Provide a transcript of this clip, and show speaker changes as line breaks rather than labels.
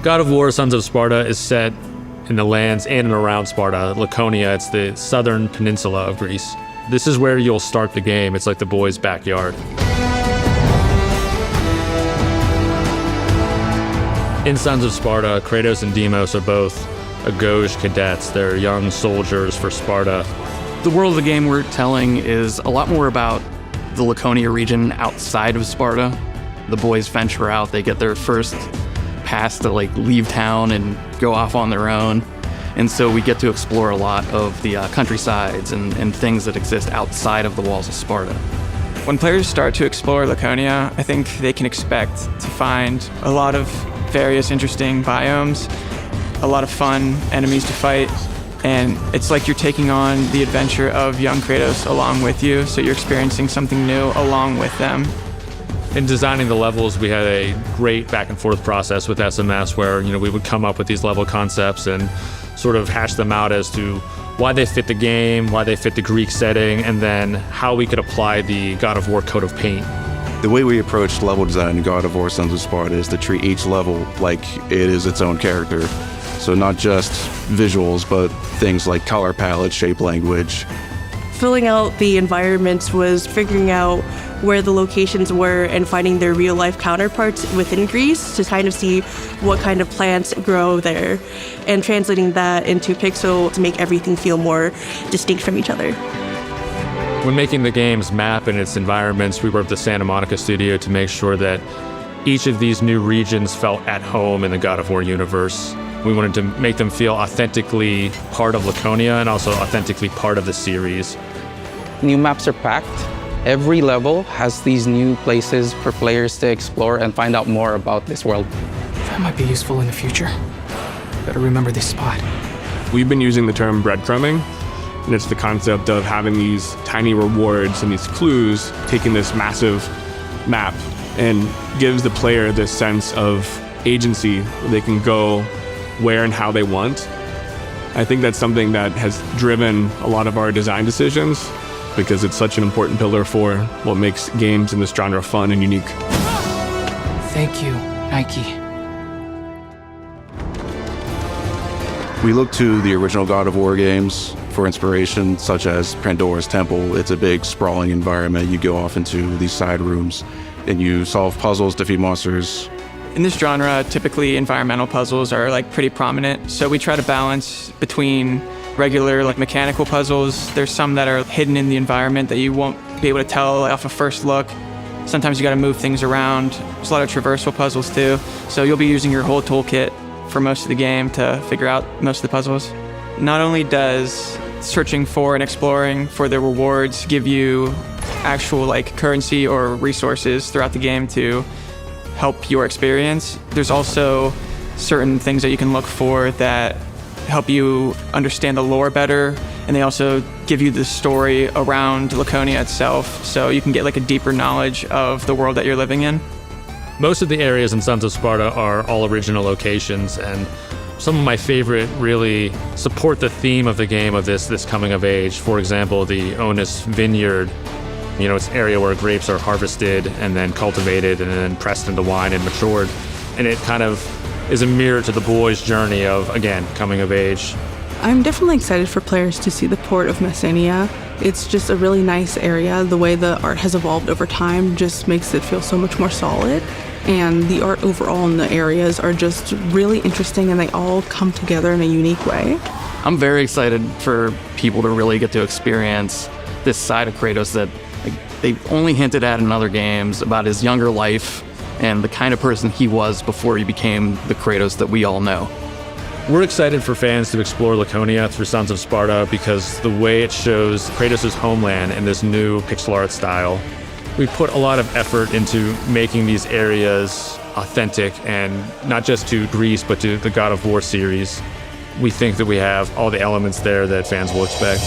God of War: Sons of Sparta is set in the lands in and around Sparta. Laconia, it's the southern peninsula of Greece. This is where you'll start the game. It's like the boys' backyard. In Sons of Sparta, Kratos and Deimos are both Agoj cadets. They're young soldiers for Sparta.
The world of the game we're telling is a lot more about the Laconia region outside of Sparta. The boys venture out, they get their first pass to leave town and go off on their own. And so we get to explore a lot of the countrysides and things that exist outside of the walls of Sparta.
When players start to explore Laconia, I think they can expect to find a lot of various interesting biomes, a lot of fun enemies to fight, and it's like you're taking on the adventure of young Kratos along with you, so you're experiencing something new along with them.
In designing the levels, we had a great back and forth process with SMS where, we would come up with these level concepts and sort of hash them out as to why they fit the game, why they fit the Greek setting, and then how we could apply the God of War coat of paint.
The way we approached level design in God of War: Sons of Sparta is to treat each level like it is its own character. So not just visuals, but things like color palette, shape language.
Filling out the environments was figuring out where the locations were and finding their real-life counterparts within Greece to kind of see what kind of plants grow there, and translating that into pixel to make everything feel more distinct from each other.
When making the game's map and its environments, we worked with the Santa Monica studio to make sure that each of these new regions felt at home in the God of War universe. We wanted to make them feel authentically part of Laconia and also authentically part of the series.
New maps are packed. Every level has these new places for players to explore and find out more about this world.
That might be useful in the future. Better remember this spot.
We've been using the term breadcrumbing, and it's the concept of having these tiny rewards and these clues, taking this massive map and gives the player this sense of agency where they can go where and how they want. I think that's something that has driven a lot of our design decisions because it's such an important pillar for what makes games in this genre fun and unique.
Thank you, Nike.
We look to the original God of War games for inspiration, such as Pandora's Temple. It's a big, sprawling environment. You go off into these side rooms and you solve puzzles, defeat monsters.
In this genre, typically environmental puzzles are pretty prominent, so we try to balance between regular mechanical puzzles. There's some that are hidden in the environment that you won't be able to tell off a first look. Sometimes you got to move things around. There's a lot of traversal puzzles too, so you'll be using your whole toolkit for most of the game to figure out most of the puzzles. Not only does searching for and exploring for the rewards give you actual currency or resources throughout the game to help your experience, there's also certain things that you can look for that help you understand the lore better, and they also give you the story around Laconia itself, so you can get a deeper knowledge of the world that you're living in.
Most of the areas in Sons of Sparta are all original locations, and some of my favorite really support the theme of the game of this coming of age. For example, the Onus Vineyard. It's an area where grapes are harvested and then cultivated and then pressed into wine and matured. And it kind of is a mirror to the boys' journey of, again, coming of age.
I'm definitely excited for players to see the port of Messenia. It's just a really nice area. The way the art has evolved over time just makes it feel so much more solid. And the art overall in the areas are just really interesting, and they all come together in a unique way.
I'm very excited for people to really get to experience this side of Kratos that they've only hinted at in other games about his younger life and the kind of person he was before he became the Kratos that we all know.
We're excited for fans to explore Laconia through Sons of Sparta because the way it shows Kratos' homeland in this new pixel art style. We put a lot of effort into making these areas authentic, and not just to Greece, but to the God of War series. We think that we have all the elements there that fans will expect.